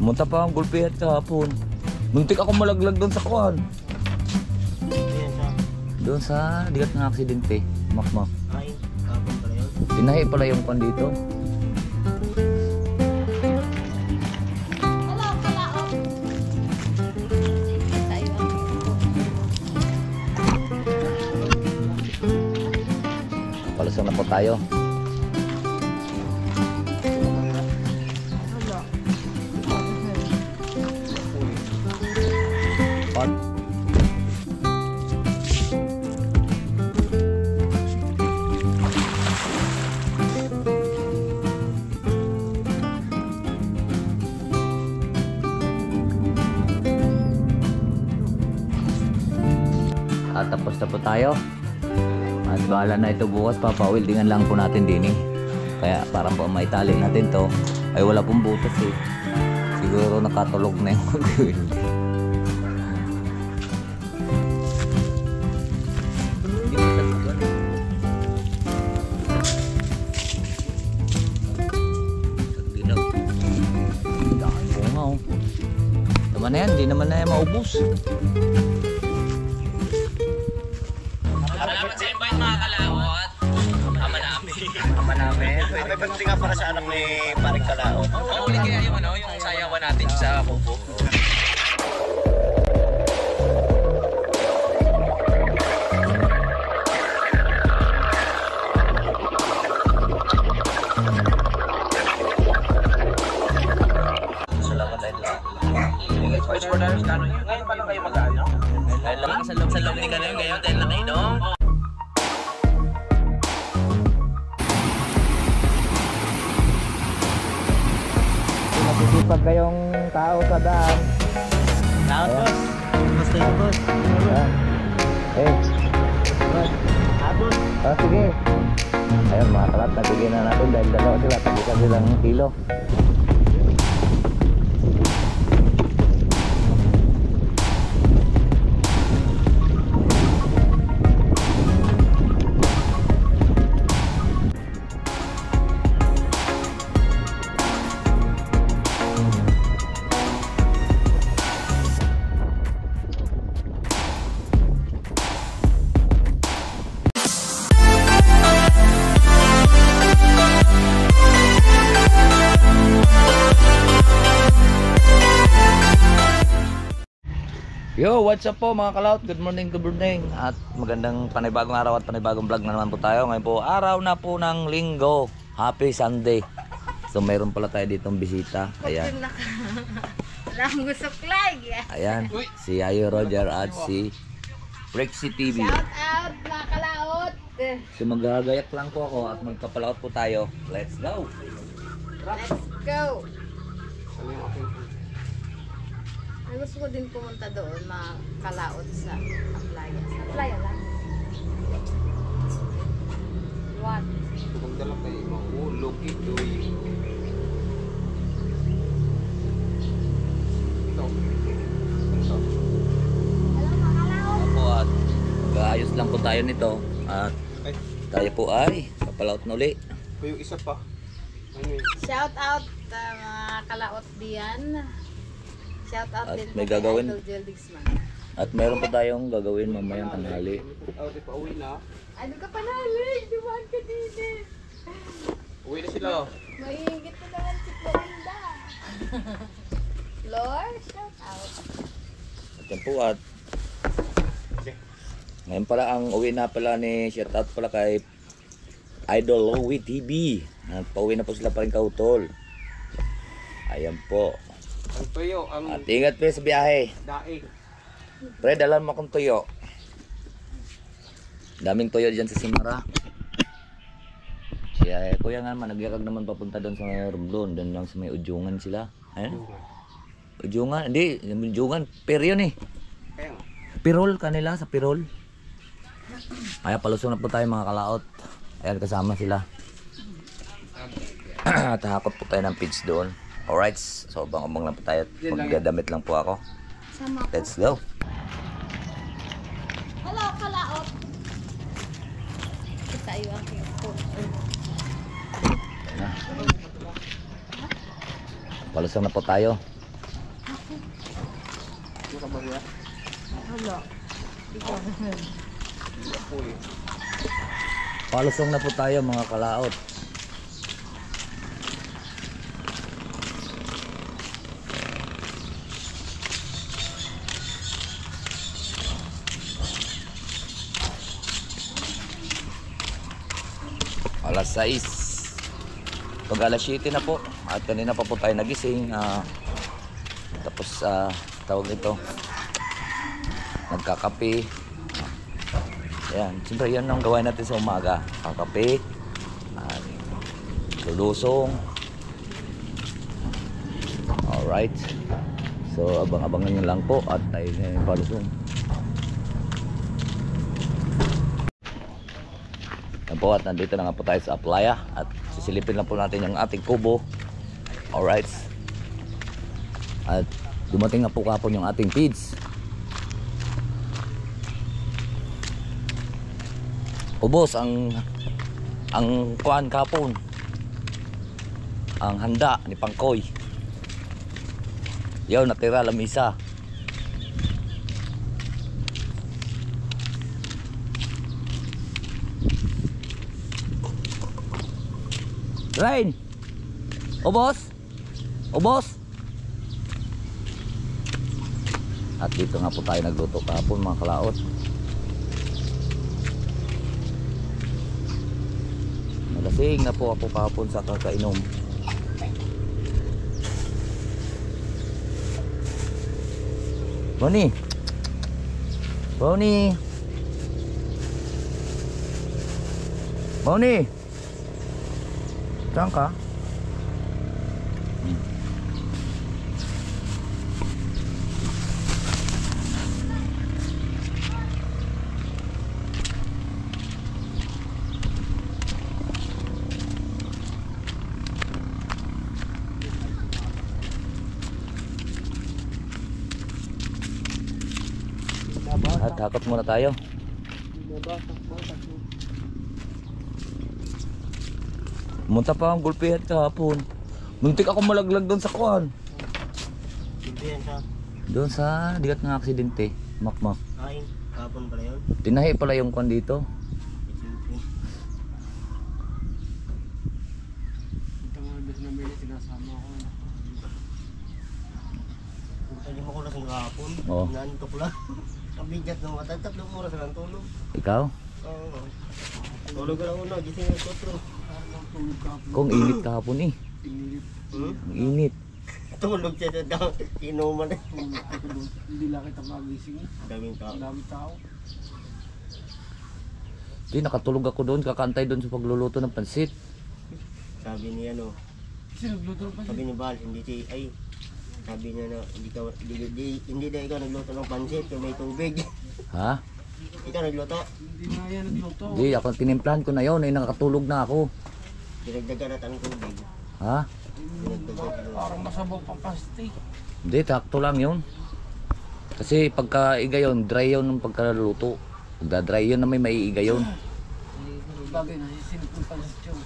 Munta pa ang gulpihat kahapon. Muntik ako malaglag doon sa kuwan. Doon sa digat ng aksidente. Makmak. Ay, kapon pala yun. Tinahi pala yung pan dito. Palusong na po tayo. At tapos na po tayo. At bahala na ito bukas, papawildingan lang po natin din eh. Kaya parang po maitali natin to. Ay wala pong butas eh. Siguro nakatulog na yung mag-wild. Naman na yan, hindi naman na yan maubos. Salamat sa invite mga kalawat. Ama namin. Ama namin. May banti nga para sa anak ni Paring Kalao. Oo, ulit kaya yung ano, yung sayawan natin sa Kubo. Salamat tayo lahat. Voice for Darius Cano yun. Ngayon pa lang kayo mag-ano? Dahil lang sa loob ni Kano ngayon dahil nakainom. Masisipag kayong tao sa daan. Tao, boss. Basta yun, boss. Eh, Abot. sige. Ayun mga kalat, nabigyan na natin dahil dalawa sila, tagisan silang kilo. Yo, what's up po mga kalaut? Good morning, good morning. At magandang panibagong araw at panibagong vlog na naman po tayo. Ngayon po, araw na po ng linggo. Happy Sunday. So mayroon pala tayo ditong bisita. Ayan. Ayan, si Ayo Roger at si Rexy TV. Shout out mga kalaot. So maggagayak lang po ako at magpapalaot po tayo. Let's go! Let's go. Ay, gusto ko din pumunta doon, mga kalaot sa playa. Sa playa lang. What? Kung dala kayo, mahulog ito eh. Ito. Ito. Hello mga kalaot. Ako at mag-aayos lang po tayo nito. At tayo po ay papalaot na uli. O yung isa pa. Ano yun? Shout out mga kalaot diyan. Shout out At din may po kay gagawin. Idol Jeldigsman. At meron pa tayong gagawin mamayang tanghali. Di pa uwi na. Ano ka panalig? Dumaan ka din eh. Uwi na sila. Mahingit na naman si Florinda. Flor, shout out. At yan po at ngayon pala ang uwi na pala ni shout out pala kay Idol Louie TV. At pauwi na po sila pa rin kautol. Ayan po. Ang tuyo, ang At ingat po sa biyahe. daig. Pre, dalan mo akong tuyo. Daming tuyo dyan sa Simara. Siya, kuya nga naman, nagyakag naman papunta doon sa Romblon. Doon lang sa may Ujungan sila. Ayun. Ujungan, hindi, Ujungan, pero yun eh. Kaya nga. Pirol kanila, sa Pirol. Kaya palusong na po tayo mga kalaot. Ayan, kasama sila. At hakot po tayo ng pitch doon. Alright, so abang-abang lang po tayo. Magdadamit lang po ako. Sama ko. Let's go. Hello, kalaot. Kita yung aking phone. Palusong na po tayo. Wala. Ikaw. Palusong na po tayo mga kalaot. Alas 6. Pag alas 7 na po. At kanina pa po tayo nagising. Tapos tawag nito, nagkakape. Ayan, siyempre yan ang gawain natin sa umaga. Kakape, lulusong. Alright. So abang-abangan nyo lang po at tayo na yung palusong. Yan po, at nandito na nga po tayo sa playa. At sisilipin lang po natin yung ating kubo. Alright. At dumating na po kapon yung ating feeds. Ubos ang kuan kapon. Ang handa ni Pangkoy. Yaw natira lamisa. Rain. Ubos. Ubos. At dito nga po tayo nagluto kahapon mga kalaot. Nalasing na po ako kahapon sa kakainom. Bonnie. Bonnie. Bonnie. Saan ka? At hakot muna tayo. Munta pa ang gulpihan kahapon. Muntik ako malaglag doon sa kuwan. Doon sa digat ng aksidente. Makmak. Ay, kapon pala yun. Tinahi pala yung kuwan dito. Hindi mo ko lasing kahapon. Oo. Nantok lang. Kabigat ng mata. 3 oras lang tulog. Ikaw? Oo. Tulog ka lang una. Gising ang 4. Kung init kahapon eh. Hmm? Ang init. Tulog siya na inuman eh. Hindi lang kita magising. Daming tao. Dami tao. Di nakatulog ako doon, kakantay doon sa pagluluto ng pansit. Sabi niya no. Sino nagluto pa? Sabi ni Bal, hindi si ay. Sabi niya na hindi na ikaw nagluto ng pansit kung may tubig. Ha? Ikaw nagluto. Hindi na yan nagluto. Di, ako tinimplahan ko na yon, ay nakatulog na ako. Dinagdagan natin ang tubig. Ha? Dinagdagan. Parang masabaw pang pasti. Hindi, takto lang yun. Kasi pagka iga yun, dry yun ng pagkaluluto. Pagda-dry yun na may maiiga yun. Bagay na, sinipong pansit yun.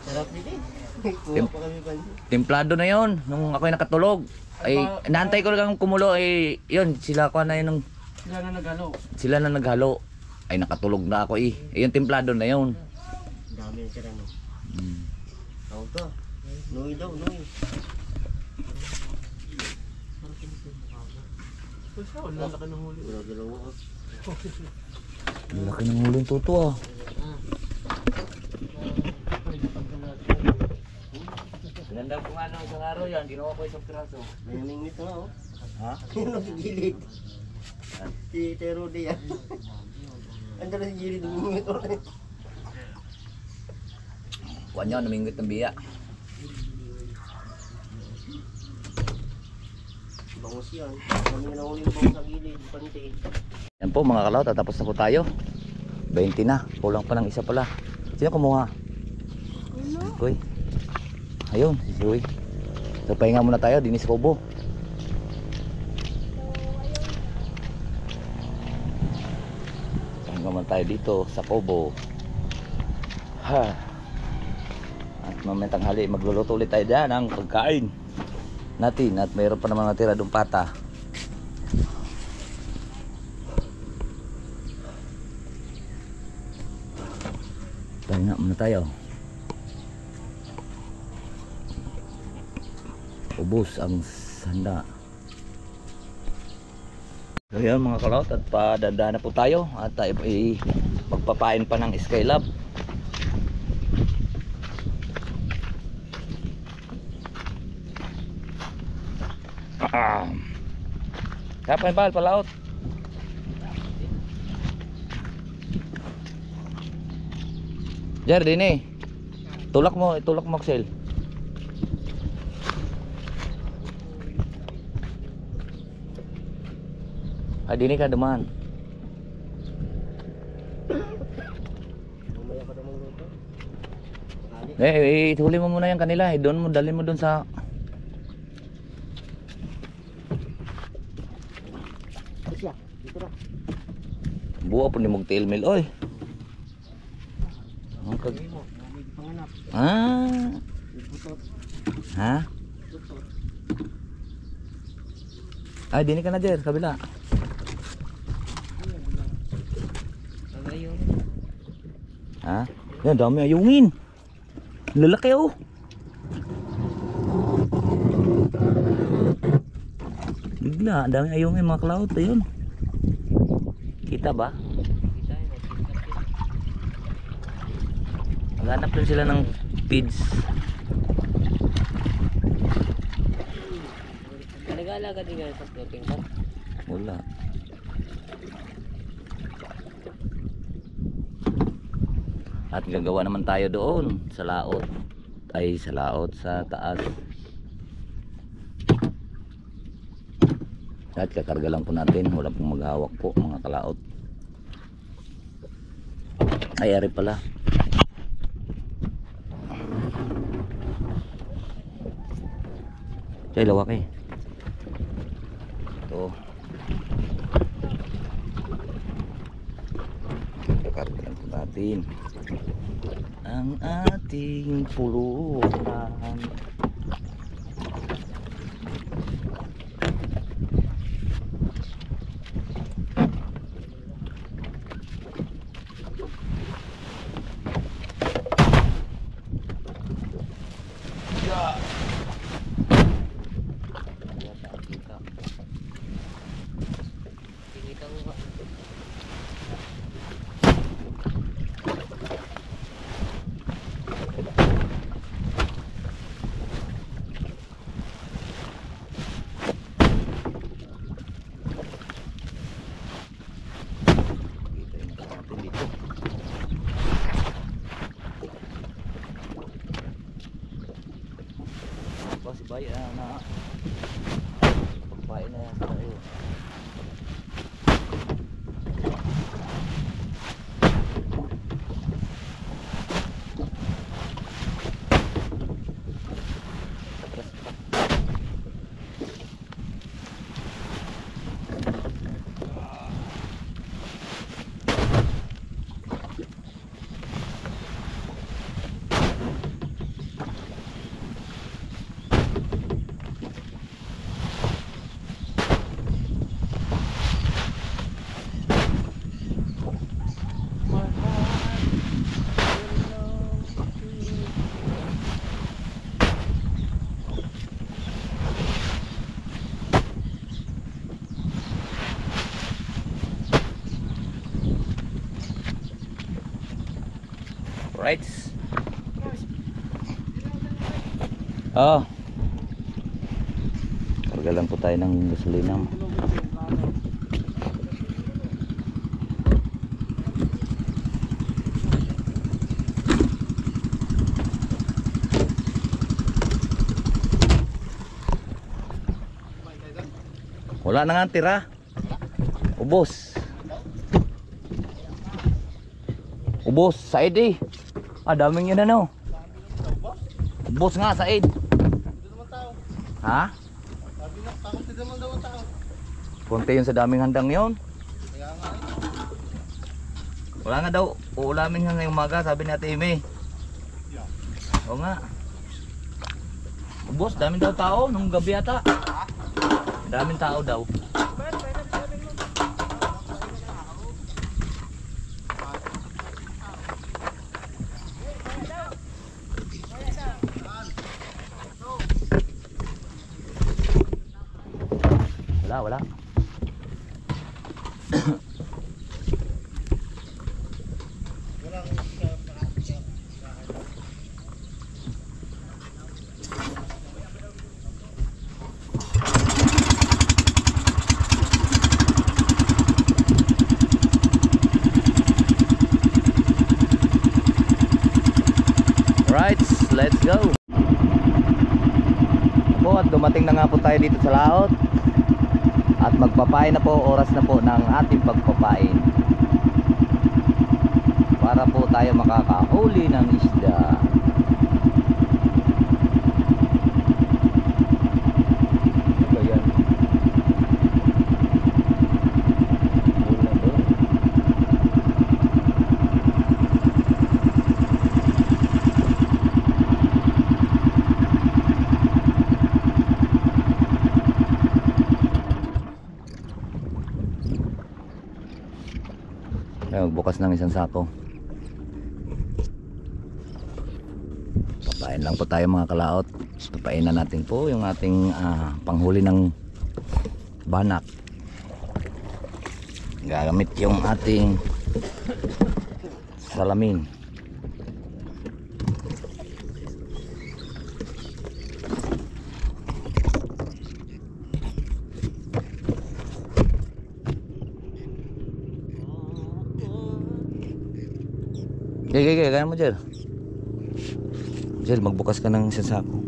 Sarap din eh. Kuha pa kami pansit. Templado na yun, nung ako'y nakatulog. Ay, naantay ko lang kumulo, ay, yun, sila ko na yun, Sila na naghalo. sila na naghalo. Ay, nakatulog na ako eh. Ay, yung templado na yun. Dami na sila no. Hmm. Tawag ka. Noy daw, Noy. Wala ka ng huli. Wala dalawa ka. Ang laki ng hulong tuto ah. Pinandang ko nga nung isang araw yan, ginawa ko isang piraso. May namingwit na oh. Ha? Yung nagigilid. Si Tero di yan. Andiyan na si Gilid namingwit ulit. Kuha nyo, namingwit ng biya. Bangus yan. Kami na ulit bangus sa gilid. Panti. Yan po mga kalaw, tatapos na po tayo. 20 na, kulang pa ng isa pala. Sino kumuha? Kuy. Ayun, si Suy. So pahinga muna tayo, dinis Kobo. Pahinga muna tayo dito sa Kobo. Ha. At mamaya tanghali, magluluto ulit tayo dyan ng pagkain. natin at mayroon pa naman natira doon pata. Pahinga muna tayo. Ubos ang sanda. So yan mga kalaot, at padadaan na po tayo at magpapain pa ng Skylab. Kapan bal palaot? Jar dini. Tulak mo Axel. Dini ka duman. Mamaya pa namang luto. Huli mo muna yan kanila. Doon mo, dalhin mo doon sa... Siya, dito na. Buwa po ni mong tail mill, oy. Ang kag... Panganap. Ah. Butot. Ha? Butot. Ay, dini ka na der, kabila. Ha? Yan, dami ayungin. Lalaki oh. Bigla, dami ayungin mga cloud. Ayun. Kita ba? Maghanap din sila ng feeds. Nag-aalaga din kayo sa floating pot? Wala. At gagawa naman tayo doon sa laot. Ay sa laot sa taas. At kakarga lang po natin. Wala pong maghawak po mga kalaot. Ay ari pala. Chay lawak eh. Ito. Kakarga lang po natin ang ating pulutan. Si Bay na pagpain na yan tayo. Right. Oh. Karga lang po tayo ng gasolina. Wala na nga tira. Ubos. Ubos, Said eh. Daming yun ano. Ubos nga, Said. Ha? Konti yun sa daming handang yun. Wala nga daw. Uulamin nga ngayong umaga, sabi ni Ate Ime. Oo nga. Boss, daming daw tao nung gabi ata. Daming tao daw. Wala. Right, let's go. Po, at dumating na nga po tayo dito sa laot. At magpapain na po, oras na po ng ating pagpapain. Para po tayo makakahuli ng isda. Ano yan? Hula doon. Ay, magbukas ng isang sako. Papain lang po tayo mga kalaot. Papain na natin po yung ating panghuli ng banak. Gagamit yung ating salamin. Gaya mo Jel. Jel, magbukas ka ng isang sako.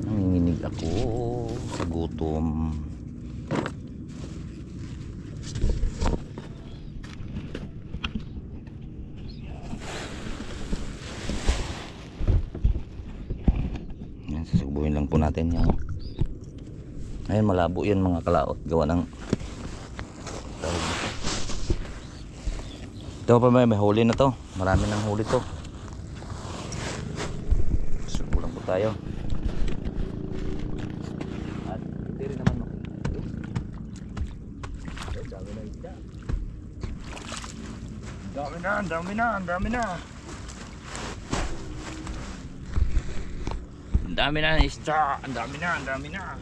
Nanginginig ako sa gutom. Yan, susubuhin lang po natin yan. Ayun, malabo yan mga kalaot. Gawa ng ito pa may huli na to. Marami nang huli to. Subulan po tayo. At hindi rin naman makikita. Dami na isda. Dami na. Ang dami na isda. Ang dami na.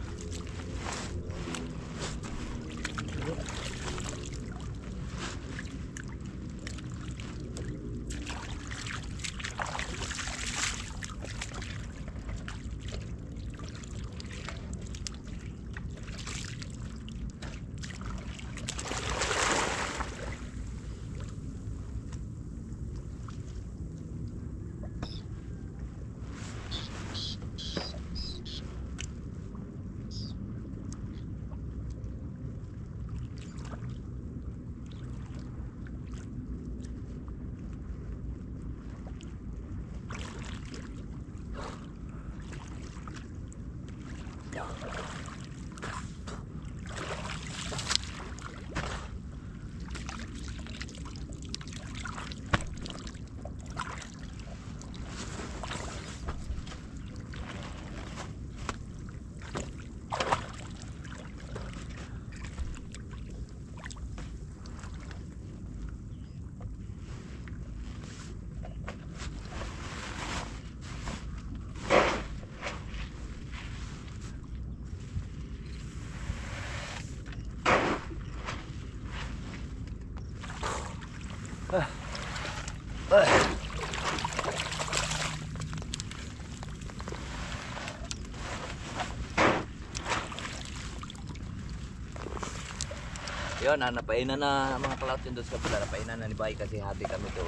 Yun, napainan na mga kalaot yun doon sa kapila. Napainan na ni Bay kasi hati kami to.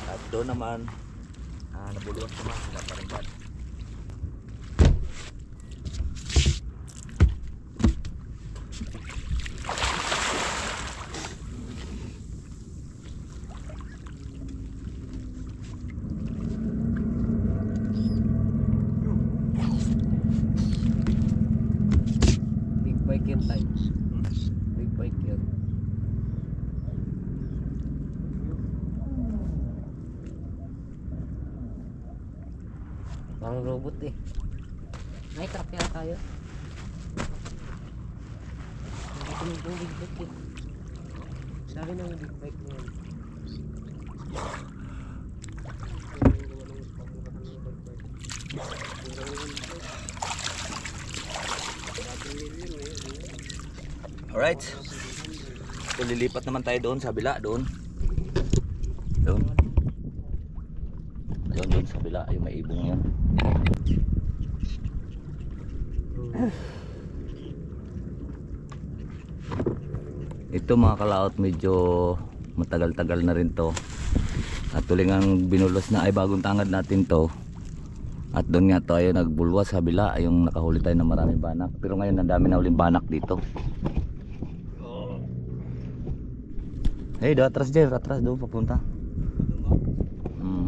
At doon naman nabuluan naman sila pa rin ba. Parang robot eh. May truck kaya tayo. Hindi ko yung big bike eh. Sabi ng big bike na yan. Alright. So lilipat naman tayo doon sa kabila, doon. Doon. Doon sa kabila, yung may ibong yan. Ito mga kalaot, medyo matagal-tagal na rin to. At tuling ang binulos na ay bagong tangad natin to. At doon nga tayo nagbulwas sa kabila, yung nakahuli tayo ng maraming banak. Pero ngayon ang dami na uling banak dito. Hey, do atras Jer, atras doon papunta.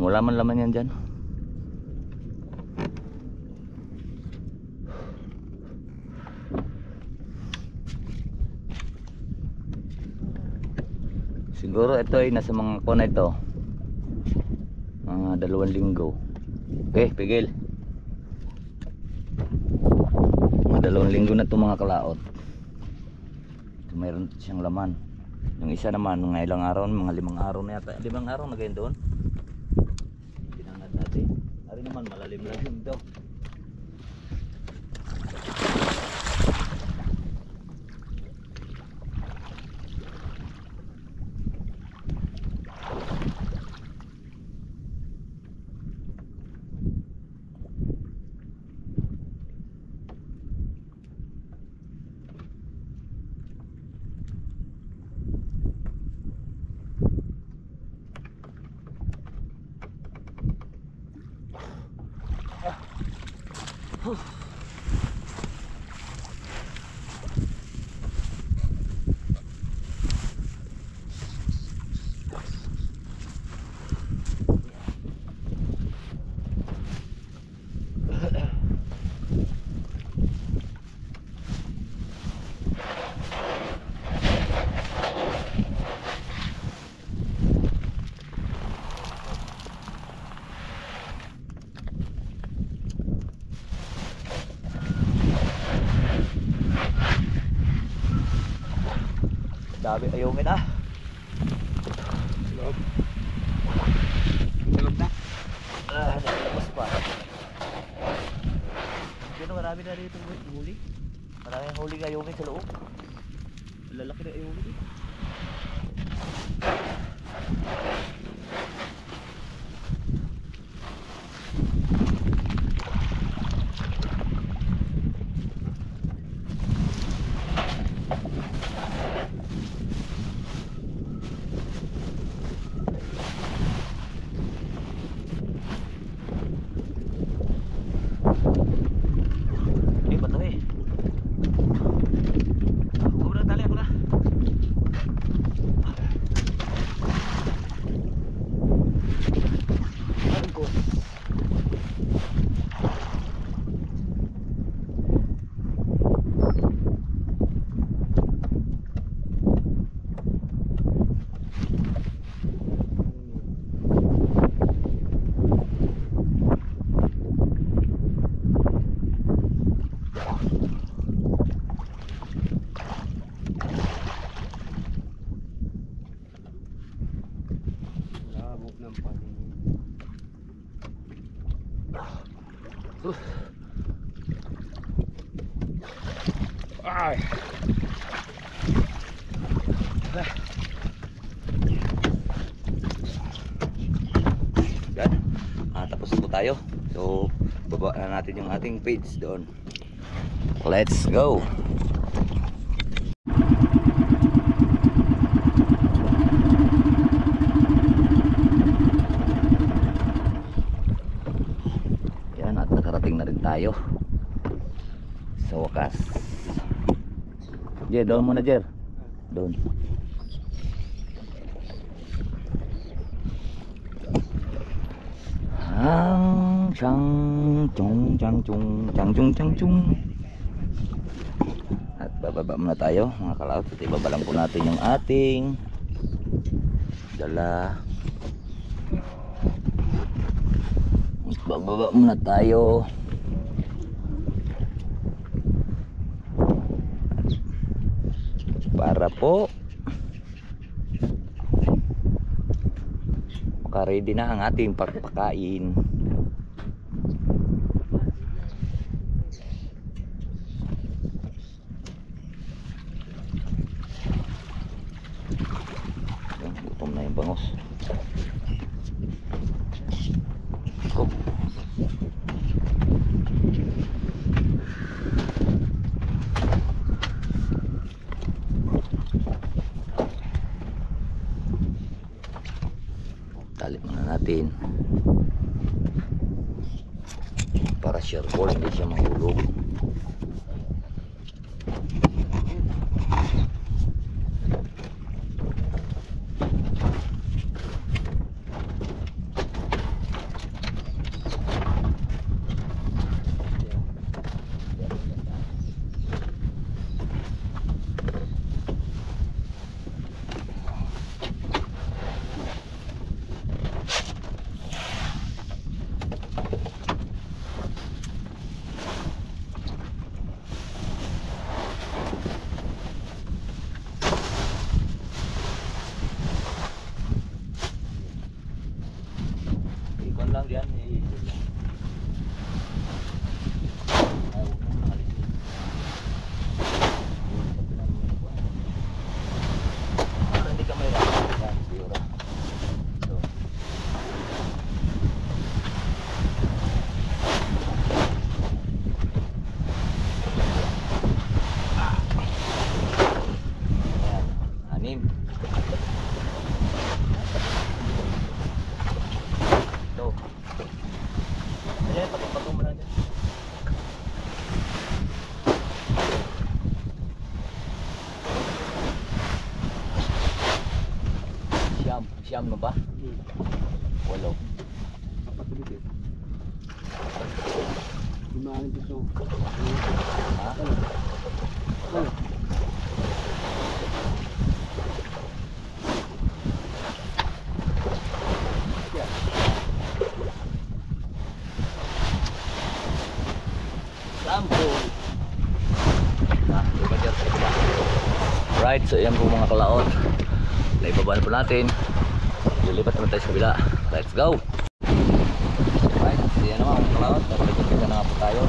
Wala man laman yan dyan. Siguro ito ay nasa mga kona ito. Mga 2 linggo. Okay, pigil. Mga 2 linggo na ito mga kalaot. Ito, mayroon siyang laman. Yung isa naman, mga ilang araw, mga 5 araw na yata. 5 araw na ganyan doon. Tinangad natin. Ari naman, malalim na yun daw. Dami ayungin ah. Loob. Loob na. Nalabas pa. Dito marami na dito huli. Maraming huli ayungin sa loob. Lalaki na ayungin. Ay. Yan. Tapos po tayo. So, baba na natin yung ating page doon. Let's go. Yan, at nakarating na rin tayo sa wakas. Jer, doon muna Jer. Doon. Chang chung chang chung chang chung chang chung. At bababa muna tayo mga kalaot. At ibaba lang po natin yung ating dala. Bababa muna tayo. Para po maka-ready na ang ating pagpakain. Gutom na yung bangos. Go. Tali muna natin para sure hindi siya mahulog. Ikon lang diyan hindi ka may yan siguro. So anim. Ito. Ayan, patong-patong mo na dyan. Siyam na ba? 8. Apat ulit eh. Lumahan dito. Ha? Right, so yan po mga kalaot. Naibaba na po natin. Lilipat naman tayo sa kabila. Let's go! Right, so yan naman mga kalaot. Tapos na nga po tayo.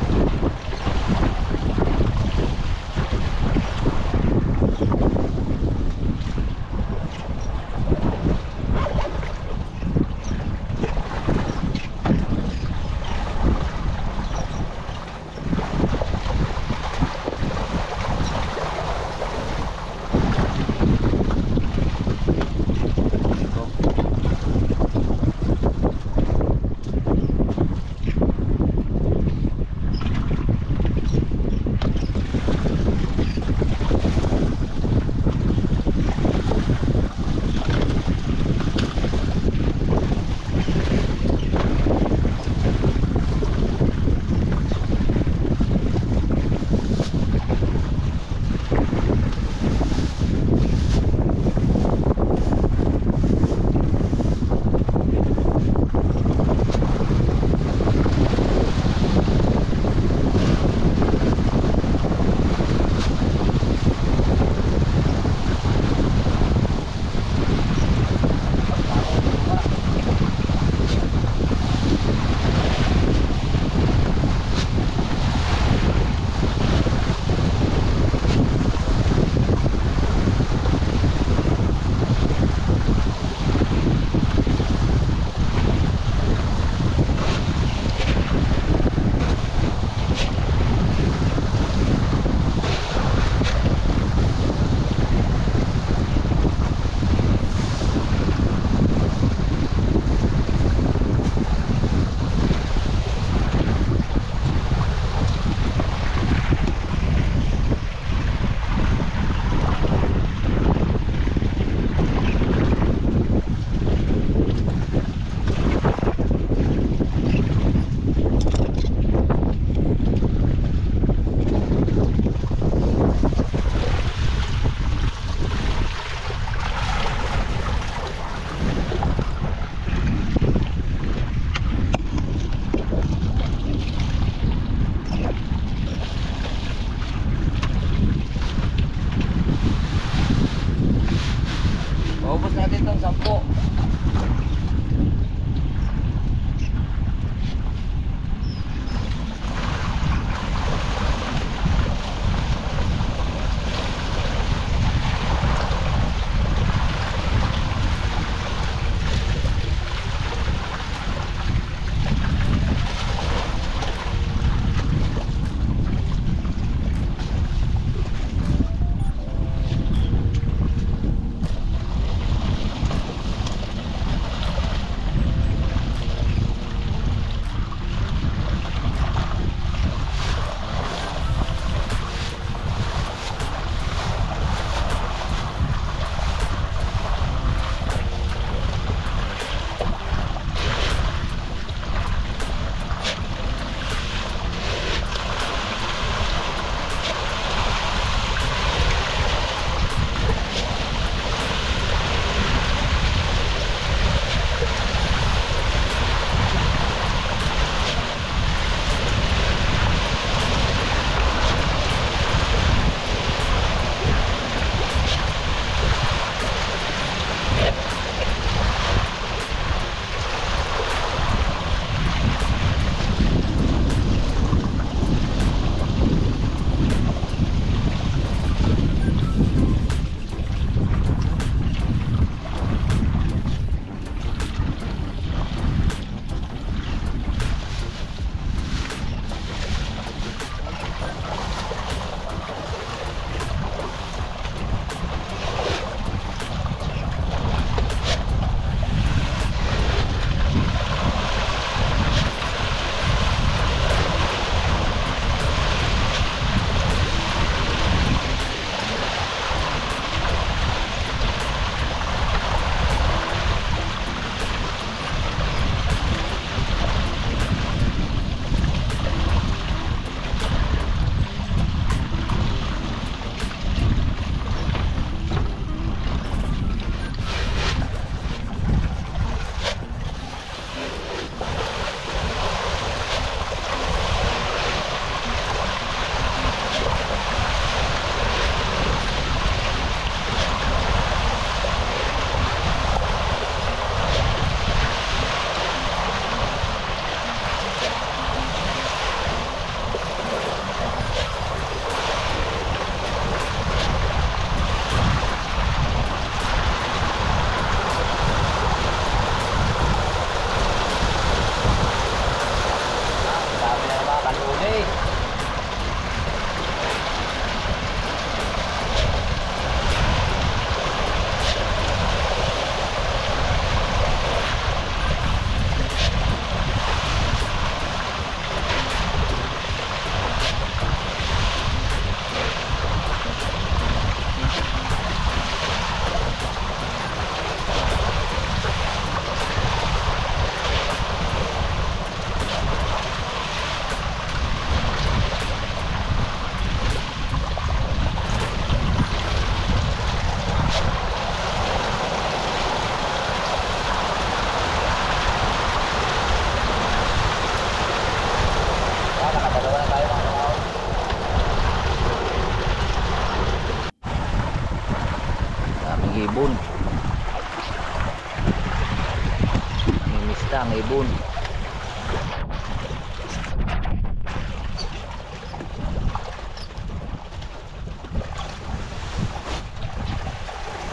ang ibon.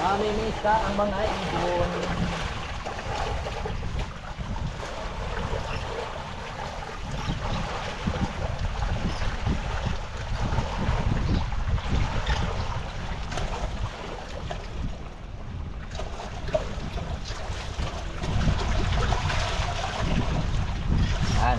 Mamimiss ka ang mga ibon. Yan.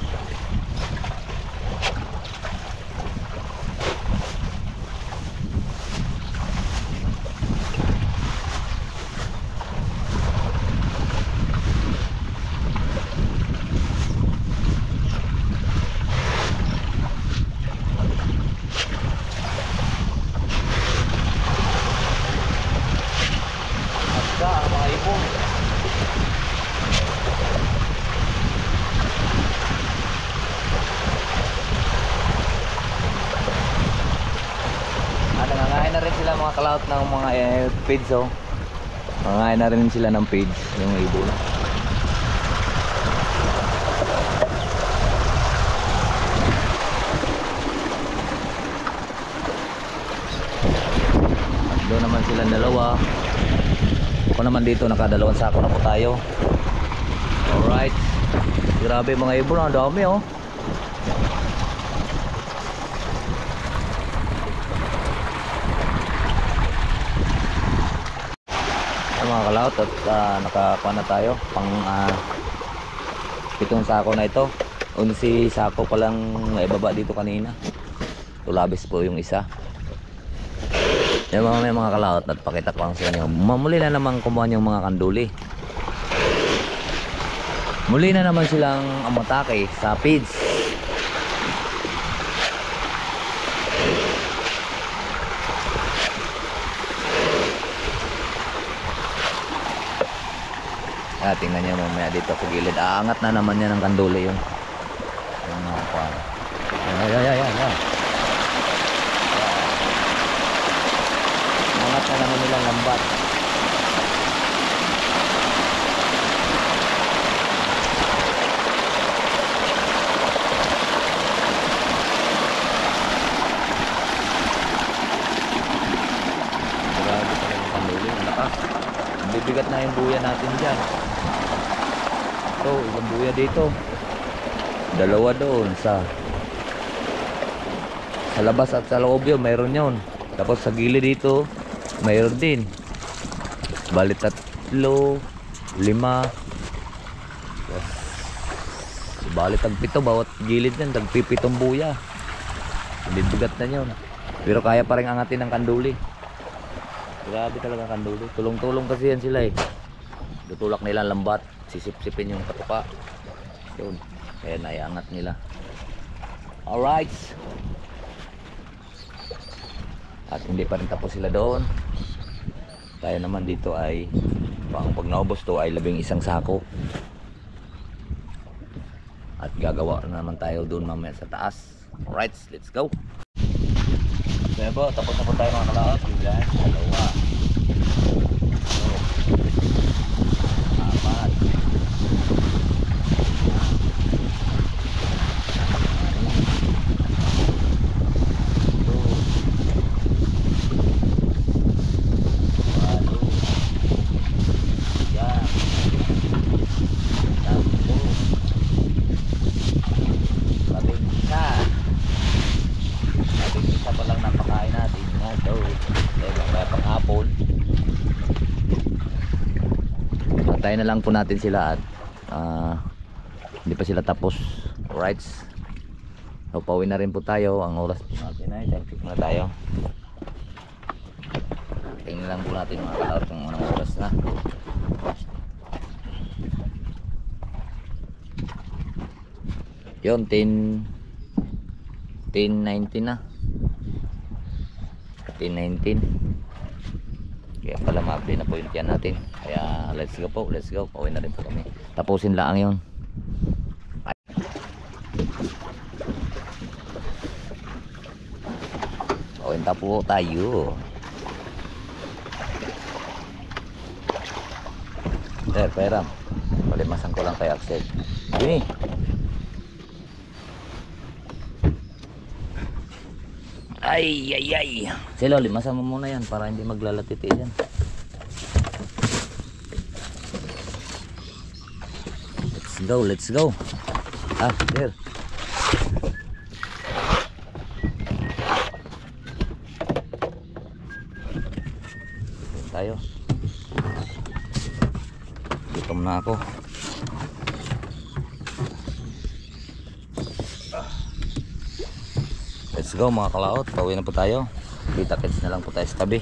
Basta ang mga ibon. Nangangain na rin sila mga kalaot ng mga feeds, oh. Nangangain na rin sila ng feeds, yung ibon. At doon naman silang dalawa. Ako naman dito, nakadalawang sako na po tayo. Alright. Grabe mga ibon, ang dami, oh. Mga kalaot, at nakakuha na tayo pang 7 sako na ito. 11 sako pa lang naibaba dito kanina. Tulabis po yung isa. Yung mga kalaot, at pakita ko lang sa inyo, muli na naman kumuha yung mga kanduli. Muli na naman silang amatake sa feeds. Tingnan nyo mamaya dito sa gilid. Aangat na naman yan ng kanduli yun. Yung mga kuwan. Yan. Aangat na naman nilang lambat. Grabe talaga yung kanduli. Ang lakas. Bibigat na yung buya natin dyan. Ito, ibang buya dito. Dalawa doon sa labas at sa loob yun, mayroon yun. Tapos sa gilid dito, mayroon din. Bali 3, 5. Bali tag 7 bawat gilid yan, tag 7 buya. Bibigat na yun. Pero kaya pa rin angatin ng kanduli. Grabe talaga kanduli. Tulong-tulong kasi yan sila eh. Tutulak nila lambat. Sisip-sipin yung katuka. Yun. Kaya naiangat nila. Alright. At hindi pa rin tapos sila doon. Tayo naman dito ay pag naubos to ay 11 sako. At gagawa na naman tayo doon mamaya sa taas. Alright, let's go. So po, tapos na po tayo mga kalaot. Bibilahin, 2. Tayo na lang po natin sila at hindi pa sila tapos. Alright. So pauwi na rin po tayo. Ang oras po natin ay time check na tayo. Tingnan lang po natin mga kalaot kung anong oras na. Yun, 10:19 na. 10:19. Kaya pala ma-update na po yung tiyan natin. Kaya let's go po, let's go. Pauwi na rin po kami. Tapusin lang yun. Pauwi na po tayo. Pera. Palimasan ko lang kay Axel. Okay. Ay, ay, ay. Silo, limasan mo muna yan para hindi maglalatiti yan. Let's go, let's go. Ah, there. Tayo. Gutom na ako. Let's go mga kalaot. Pauwi na po tayo. Kita-kits na lang po tayo sa tabi.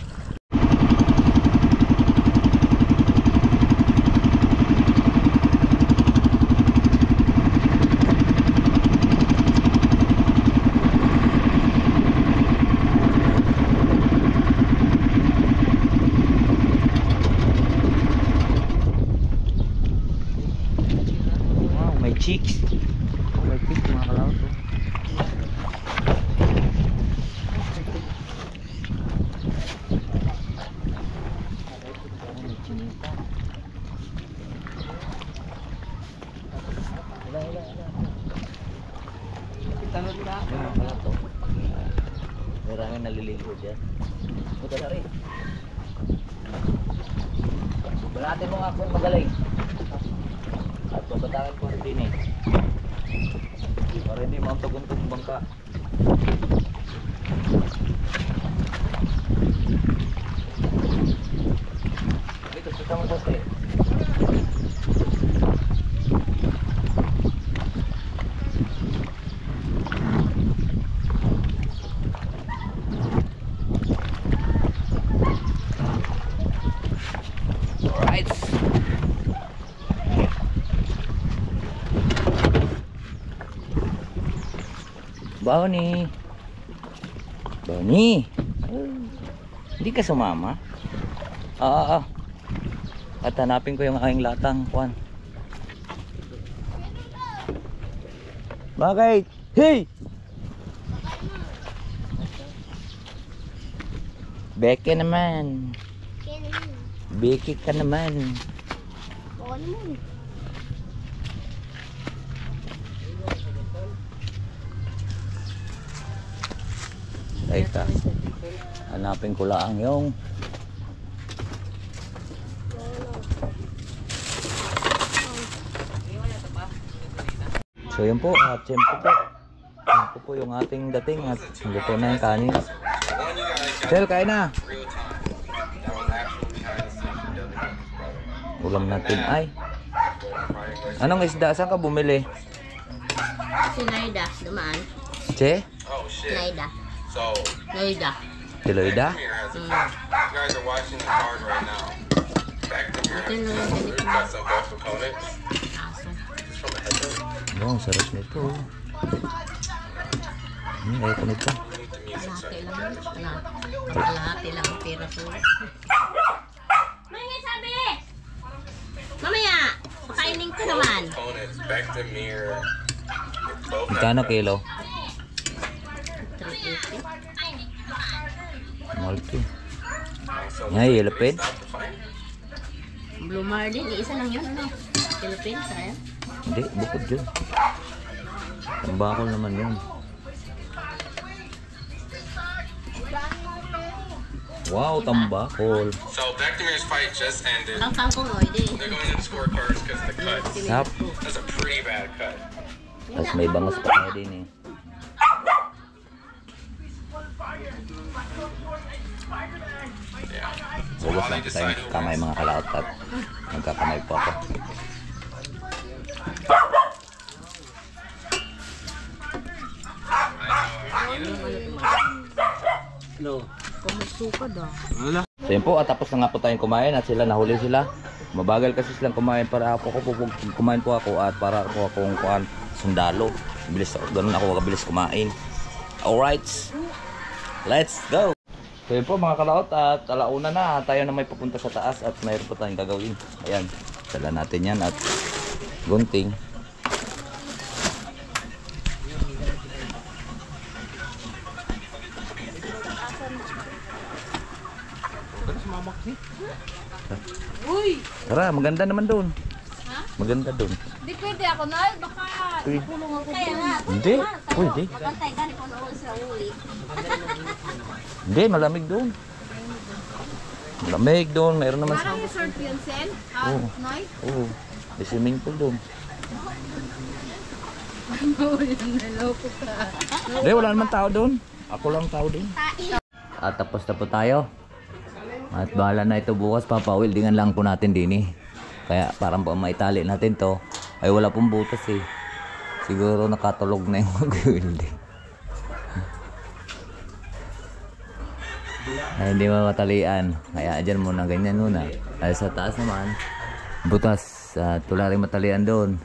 Wow, may chicks. Oh, may chicks mga kalaot. Maraming naliligo dyan. Buta na rin. Balatin mo nga kung magaling. At pabatangin ko rin din eh. Para hindi mauntuguntong bangka. Dito sa tamang bote. Bonnie. Bonnie. Hindi ka sumama? Oo. At hanapin ko yung aking latang. Juan. Bakit? Hey! Beke naman. Beke ka naman. Oo naman. Teka, hanapin ko lang yung so yun po at siyempre po yung ating dating at luto na yung kanin. Sel, kain na. Ulam natin ay anong isda? Saan ka bumili? Si Naida, dumaan. Che? Naida. So, Naida. Tiloida? you guys are watching the card right now. Back to your Ito na yung ganito. got some both components. Aso. Just from the header. Oh, sarap nito. Ayoko nito. Beneath the music Kalahati section. lang. Kalahati lang ang pera ko. May sabi! Mamaya! Pakainin ko naman. Components. Back to mirror. Both Magkano kilo? 380. Malki. So, Ay, yellow pen? stop the fight. Blue Marlin, isa lang yun, ano? Philippines, kaya? Hindi, bukod yun. Tambakol naman yun. Wow, tambakol. So, back to mirror's fight just ended. Ang kangkong, o, hindi. They're going to the scorecards because the cuts. Sap. That's a pretty bad cut. Tapos may bangos pa na din eh. Yeah. Bugas lang tayong kamay mga kalaot at magkakamay po ako. Kumusuka daw. So yun po, at tapos na nga po tayong kumain at sila nahuli sila. Mabagal kasi silang kumain para ako kumain po ako at para ako akong kuhan sundalo. Bilis, ganun ako kabilis kumain. Alright, let's go! So yun po mga kalaot at alauna na tayo na may pupunta sa taas at mayroon po tayong gagawin. Ayan, dala natin yan at gunting. Tara, maganda naman doon. Maganda doon. Di pwede ako na, baka kulong ako. Kaya nga, Hindi. Pwede. magantay gani ko noon sa uli. Hindi, malamig doon. Malamig doon. Mayroon naman Parang resort yun, Sen? Oo. Noy? Oo. May swimming pool doon. Naloko ka. Hindi, wala naman tao doon. Ako lang tao doon. At tapos na po tayo. At bahala na ito bukas, papawildingan lang po natin din eh. Kaya parang po maitali natin to. Ay wala pong butas eh. Siguro nakatulog na yung mag-wilding. Ay hindi mamatalian. Kaya dyan muna, ganyan muna. Ay sa taas naman, butas. Wala rin matalian doon.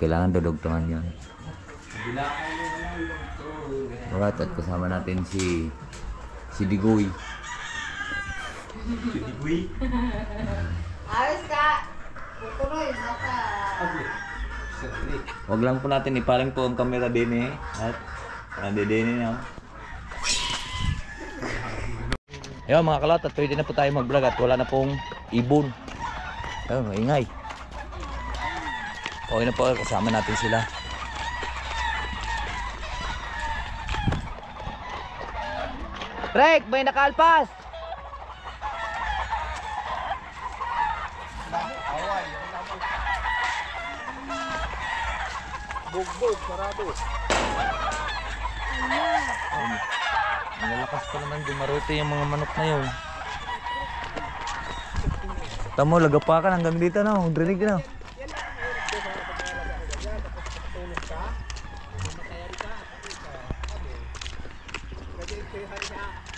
Kailangan dudugtungan yun. Alright, at kasama natin si Digoy. Ayos ka! Kukuloy, baka... Wag lang po natin ipaling po ang camera din eh. At nandidini na. Ayun mga kalot, at pwede na po tayo mag-vlog at wala na pong ibon. Ayun, maingay. Okay na po, kasama natin sila. Rek, may nakalpas! Bugbog, sarado. Malakas pa naman dumarote yung mga manok na yun. Tamo, lagapakan hanggang dito na, drinig na.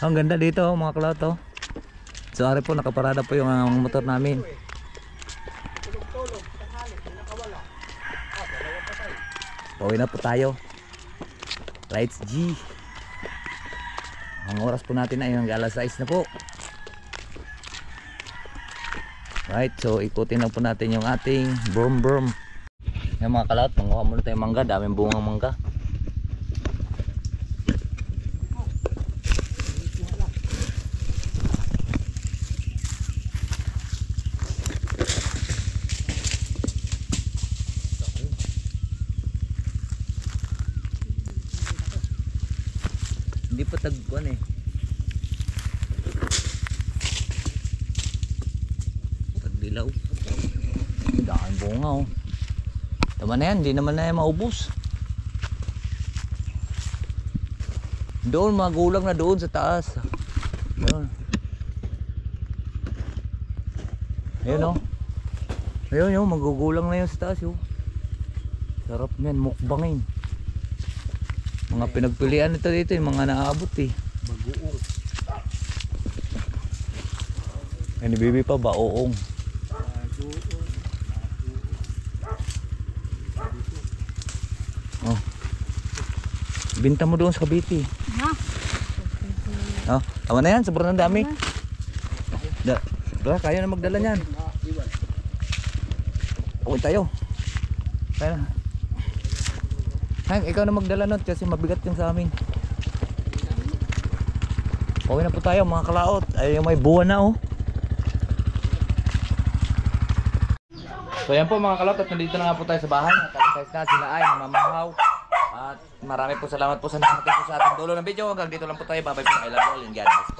Ang ganda dito mga kalot. So ari po nakaparada po yung motor namin. Pauwi na po tayo. Lights G. Ang oras po natin ay hanggang alas 6 na po. Right, so ikutin lang po natin yung ating brum. Yung mga kalot, manguha muna tayong mangga. Daming bungang mangga. Hindi pa tagpuan eh. Tagdilaw. Daan bunga oh. Tama na yan, hindi naman na yan maubos. Doon, magulang na doon sa taas. Doon. Ayun oh. Ayun yung magugulang na yun sa taas oh. Sarap niyan, mukbangin. Mga pinagpilian nito dito, yung mga naaabot eh. Bagoong. Ay, bibi pa ba? Oong. Oh. Binta mo doon sa Cavite. Oh, tama na yan, sobrang dami. Kaya na magdala niyan. Okay tayo. Kaya na. Hank, ikaw na magdala nun kasi mabigat yung sa amin. Okay na po tayo mga kalaot. Ay may buwan na oh. So yan po mga kalaot, at nandito na nga po tayo sa bahay. At alas na sila ay namamahaw. At marami po salamat po sa nakarating po sa ating dulo ng video. Hanggang dito lang po tayo. Bye bye po. I love you all and God bless.